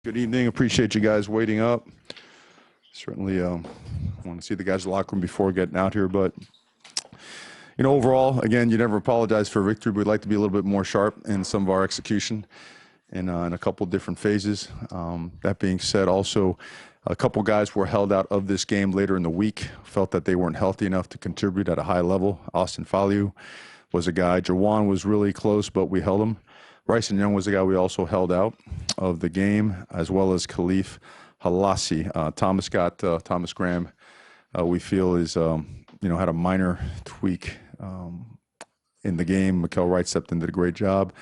Good evening. Appreciate you guys waiting up. Certainly want to see the guys in the locker room before getting out here. But, overall, again, you never apologize for victory. But we'd like to be a little bit more sharp in some of our execution in a couple different phases. That being said, also, a couple guys were held out of this game later in the week, felt that they weren't healthy enough to contribute at a high level. Austin Faliu was a guy. Jawan was really close, but we held him. Bryson Young was the guy we also held out of the game, as well as Khalif Halassi. Thomas Graham, we feel is, had a minor tweak in the game. Mikael Wright stepped in, did a great job.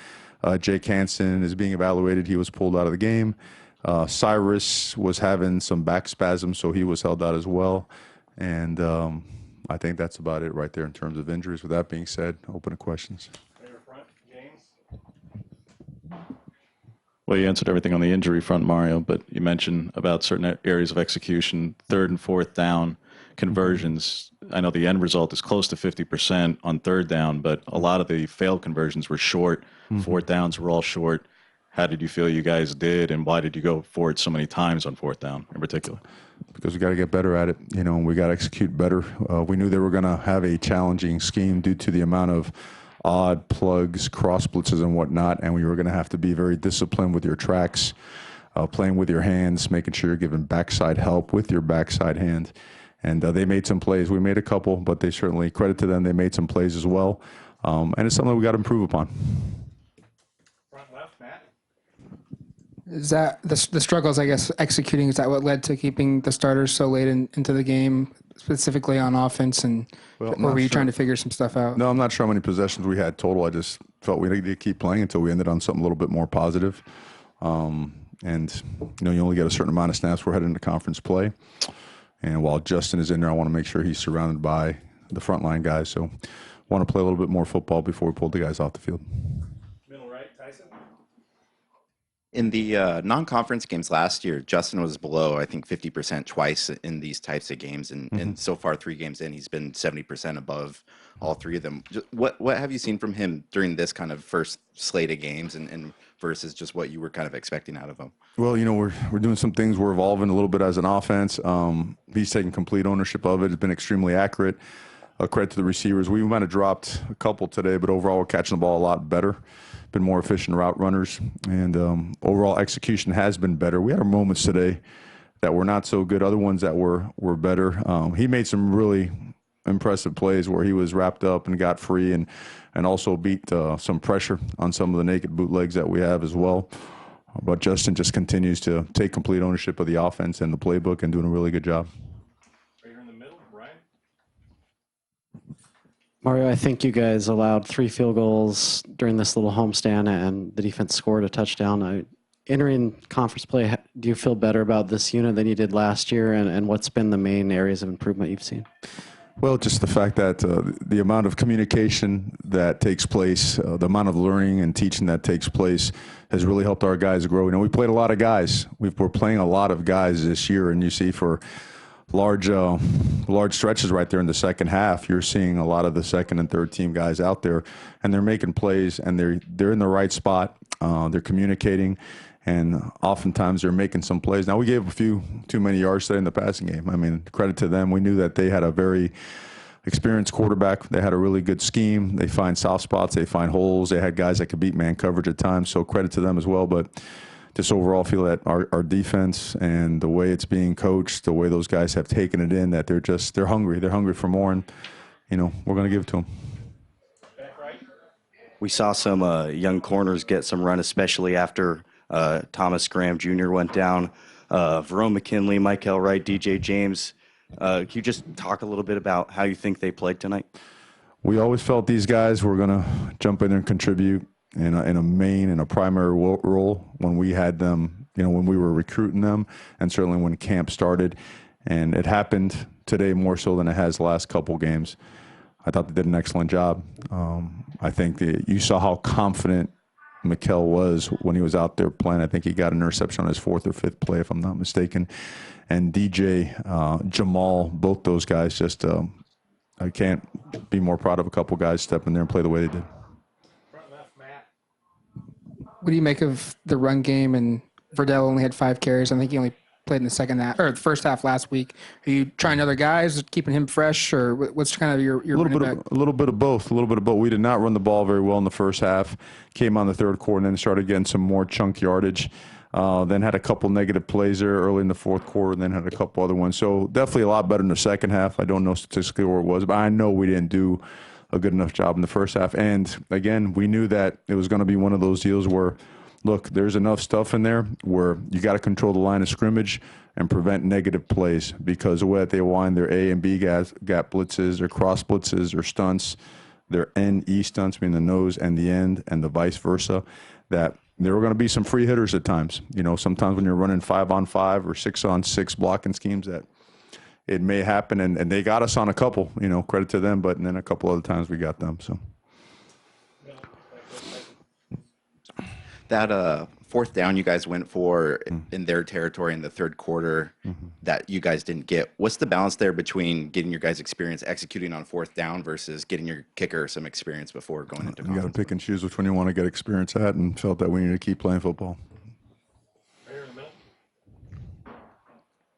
Jake Hansen is being evaluated. He was pulled out of the game. Cyrus was having some back spasms, so he was held out as well. And I think that's about it right there in terms of injuries. With that being said, open to questions. Well, you answered everything on the injury front, Mario, but you mentioned about certain areas of execution, third and fourth down conversions. I know the end result is close to 50% on third down, but a lot of the failed conversions were short. Fourth downs were all short. How did you feel you guys did, and why did you go for it so many times on fourth down in particular? Because we got to get better at it, and we got to execute better. We knew they were going to have a challenging scheme due to the amount of odd plugs, cross blitzes, and whatnot, and we were going to have to be very disciplined with your tracks, playing with your hands, making sure you're giving backside help with your backside hand. And they made some plays. We made a couple, but they certainly, credit to them, they made some plays as well. And it's something we got to improve upon. Front left, Matt. Is that the struggles, I guess, executing, is that what led to keeping the starters so late into the game, specifically on offense? And or were you trying to figure some stuff out? No, I'm not sure how many possessions we had total. I just felt we needed to keep playing until we ended on something a little bit more positive. And, you only get a certain amount of snaps. We're heading into conference play. And while Justin is in there, I want to make sure he's surrounded by the frontline guys. So I want to play a little bit more football before we pull the guys off the field. Middle right, Tyson. In the non-conference games last year, Justin was below, I think, 50% twice in these types of games. And so far, 3 games in, he's been 70% above all 3 of them. What have you seen from him during this kind of first slate of games and versus just what you were kind of expecting out of him? Well, we're doing some things. We're evolving a little bit as an offense. He's taking complete ownership of it. It's been extremely accurate. Credit to the receivers. We might have dropped a couple today, but overall we're catching the ball a lot better. Been more efficient route runners, and overall execution has been better. We had our moments today that were not so good. Other ones that were better. He made some really impressive plays where he was wrapped up and got free, and also beat some pressure on some of the naked bootlegs that we have as well. But Justin just continues to take complete ownership of the offense and the playbook and doing a really good job. Right here in the middle, Ryan. Mario, I think you guys allowed 3 field goals during this little homestand, and the defense scored a touchdown. Entering conference play, do you feel better about this unit than you did last year, and what's been the main areas of improvement you've seen? Well, just the fact that the amount of communication that takes place, the amount of learning and teaching that takes place has really helped our guys grow. We played a lot of guys. We're playing a lot of guys this year, and you see for large stretches right there in the second half, you're seeing a lot of the second and third team guys out there, and they're making plays, and they're in the right spot. They're communicating, and oftentimes they're making some plays. Now, we gave a few too many yards today in the passing game. I mean, credit to them. We knew that they had a very experienced quarterback. They had a really good scheme. They find soft spots. They find holes. They had guys that could beat man coverage at times, so credit to them as well. But just overall feel that our defense and the way it's being coached, the way those guys have taken it in, that they're hungry. They're hungry for more, and, we're going to give it to them. We saw some young corners get some run, especially after Thomas Graham Jr. went down. Verone McKinley, Mikael Wright, DJ James. Can you just talk a little bit about how you think they played tonight? We always felt these guys were going to jump in there and contribute in a primary role when we had them, when we were recruiting them, and certainly when camp started. And it happened today more so than it has the last couple games. I thought they did an excellent job. I think you saw how confident Mikael was when he was out there playing. I think he got an interception on his 4th or 5th play, if I'm not mistaken. And DJ, Jamal, both those guys just, I can't be more proud of a couple guys stepping there and play the way they did. Front left, Matt. What do you make of the run game and Verdell only had 5 carries. I think he only played in the second half or the first half last week. Are you trying other guys, keeping him fresh, or what's kind of your running back? A little bit of both. A little bit of both. We did not run the ball very well in the first half. Came on the third quarter and then started getting some more chunk yardage. Then had a couple negative plays there early in the fourth quarter, and then had a couple other ones. So definitely a lot better in the second half. I don't know statistically where it was, but I know we didn't do a good enough job in the first half. And again, we knew that it was going to be one of those deals where, look, there's enough stuff in there where you got to control the line of scrimmage and prevent negative plays, because the way that they wind their A and B gap blitzes, their cross blitzes, their stunts, their N-E stunts, meaning the nose and the end, and the vice versa, that there were going to be some free hitters at times. You know, sometimes when you're running 5-on-5 or 6-on-6 blocking schemes, that it may happen, and they got us on a couple, you know, credit to them, but and then a couple other times we got them. So That fourth down you guys went for in their territory in the third quarter that you guys didn't get. What's the balance there between getting your guys experience executing on fourth down versus getting your kicker some experience before going into you got to conference? pick and choose which one you want to get experience at, and felt that we needed to keep playing football. Right here in the middle.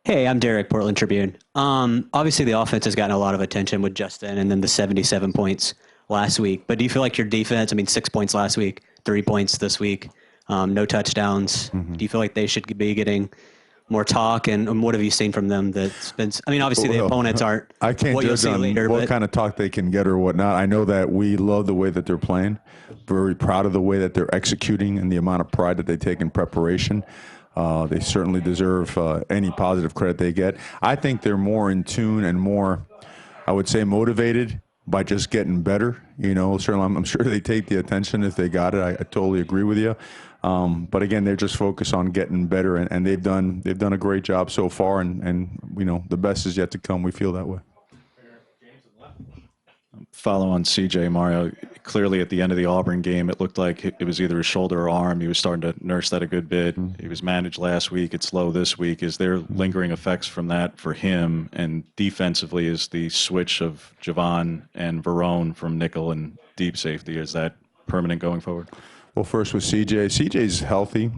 Hey, I'm Derek, Portland Tribune. Obviously, the offense has gotten a lot of attention with Justin and then the 77 points last week. But do you feel like your defense, I mean, 6 points last week, 3 points this week, no touchdowns. Do you feel like they should be getting more talk? And what have you seen from them that's been, I mean, obviously the opponents aren't I can't what you'll judge see on later. what But kind of talk they can get or whatnot. I know that we love the way that they're playing. Very proud of the way that they're executing and the amount of pride that they take in preparation. They certainly deserve any positive credit they get. I think they're more in tune and more, I would say, motivated by just getting better. You know, certainly I'm sure they take the attention if they got it. I totally agree with you. But again, they're just focused on getting better, and they've done a great job so far, and you know, the best is yet to come. We feel that way. Follow on CJ, Mario. Clearly, at the end of the Auburn game, it looked like it was either his shoulder or arm. He was starting to nurse that a good bit. He was managed last week. It's low this week. Is there lingering effects from that for him? And defensively, is the switch of Javon and Verone from nickel and deep safety, is that permanent going forward? Well, first with CJ's healthy.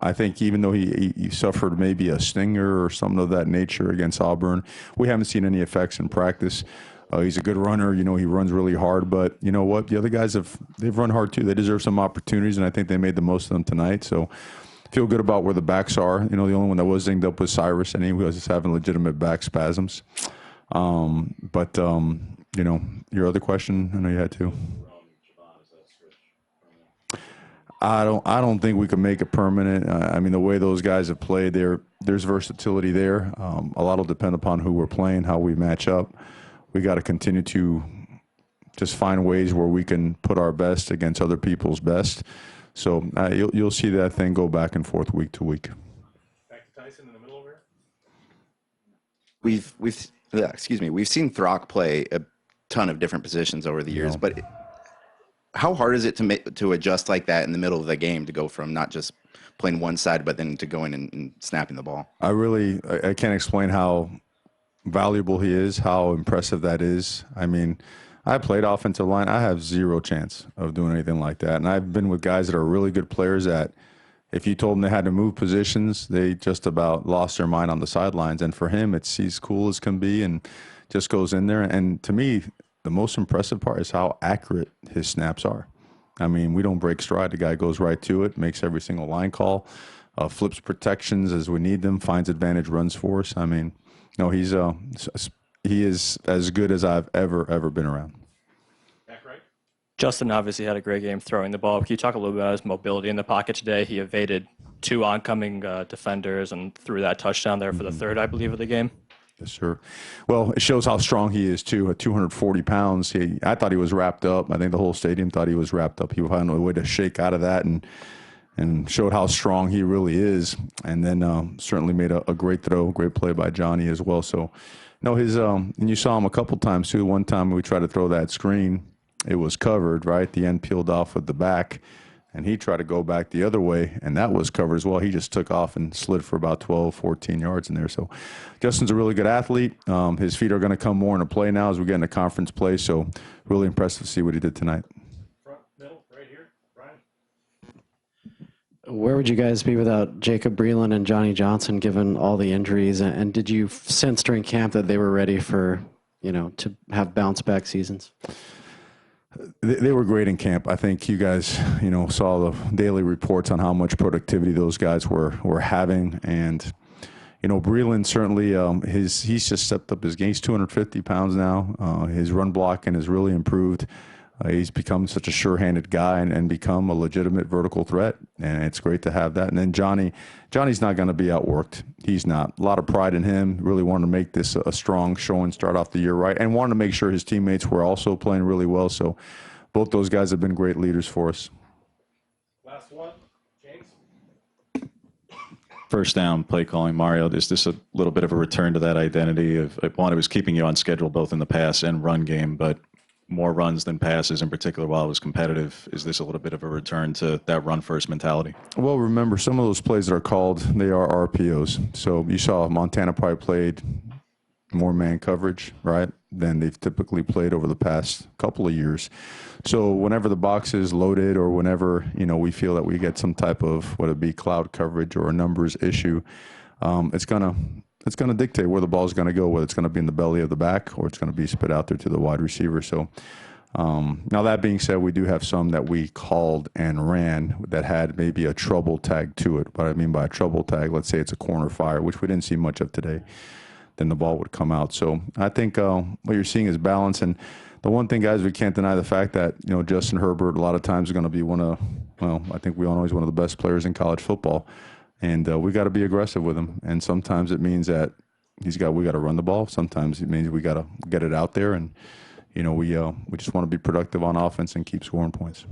I think even though he suffered maybe a stinger or something of that nature against Auburn, we haven't seen any effects in practice. He's a good runner. You know, he runs really hard. But you know what? The other guys they've run hard too. They deserve some opportunities, and I think they made the most of them tonight. So feel good about where the backs are. You know, the only one that was dinged up was Cyrus, and he was just having legitimate back spasms. But you know, your other question, I know you had to. I don't think we can make it permanent. I mean, the way those guys have played, there's versatility there. A lot will depend upon who we're playing, how we match up. We got to continue to just find ways where we can put our best against other people's best. So you'll see that thing go back and forth week to week. Back to Tyson in the middle over here. We've seen Throck play a ton of different positions over the years, but how hard is it to adjust like that in the middle of the game, to go from not just playing one side but then to going and snapping the ball? I can't explain how valuable he is, how impressive that is. I mean, I played offensive line. I have zero chance of doing anything like that. And I've been with guys that are really good players that if you told them they had to move positions, they just about lost their mind on the sidelines. And for him, he's cool as can be and just goes in there. And to me, the most impressive part is how accurate his snaps are. I mean, we don't break stride. The guy goes right to it, makes every single line call, flips protections as we need them, finds advantage runs for us. I mean, no, he is as good as I've ever been around. Back right. Justin obviously had a great game throwing the ball. Can you talk a little bit about his mobility in the pocket today? He evaded 2 oncoming defenders and threw that touchdown there for the third, I believe, of the game. Yes, sir. Well, it shows how strong he is, too. At 240 pounds, I thought he was wrapped up. I think the whole stadium thought he was wrapped up. He found a way to shake out of that and showed how strong he really is. And then certainly made a great throw, great play by Johnny as well. So, no, and you saw him a couple times, too. One time we tried to throw that screen. It was covered, right? The end peeled off with the back. And he tried to go back the other way, and that was covered as well. He just took off and slid for about 12, 14 yards in there. So Justin's a really good athlete. His feet are going to come more into play now as we get into conference play. So really impressed to see what he did tonight. Front, middle, right here. Brian. Where would you guys be without Jacob Breland and Johnny Johnson, given all the injuries? And did you sense during camp that they were ready for, to have bounce back seasons? They were great in camp. I think you guys, saw the daily reports on how much productivity those guys were having. And, Breland certainly, he's just stepped up his game. He's 250 pounds now. His run blocking has really improved. He's become such a sure-handed guy and become a legitimate vertical threat, and it's great to have that. And then Johnny's not going to be outworked. He's not. A lot of pride in him. Really wanted to make this a strong showing, start off the year right, and wanted to make sure his teammates were also playing really well. So both those guys have been great leaders for us. Last one, James. First down play calling, Mario. Is this a little bit of a return to that identity of one? It was keeping you on schedule both in the pass and run game, but more runs than passes, in particular while it was competitive. Is this a little bit of a return to that run-first mentality? Well, remember, some of those plays that are called, they are RPOs. So you saw Montana probably played more man coverage, right, than they've typically played over the past couple of years. So whenever the box is loaded or whenever, we feel that we get some type of, whether it be cloud coverage or a numbers issue, it's going to dictate where the ball is going to go, whether it's going to be in the belly of the back or it's going to be spit out there to the wide receiver. So now that being said, we do have some that we called and ran that had maybe a trouble tag to it. What I mean by a trouble tag, let's say it's a corner fire, which we didn't see much of today, then the ball would come out. So I think what you're seeing is balance. And the one thing, guys, we can't deny the fact that, Justin Herbert a lot of times is going to be I think we all know he's one of the best players in college football. And we got to be aggressive with him. And sometimes it means that we got to run the ball. Sometimes it means we got to get it out there. And, we just want to be productive on offense and keep scoring points.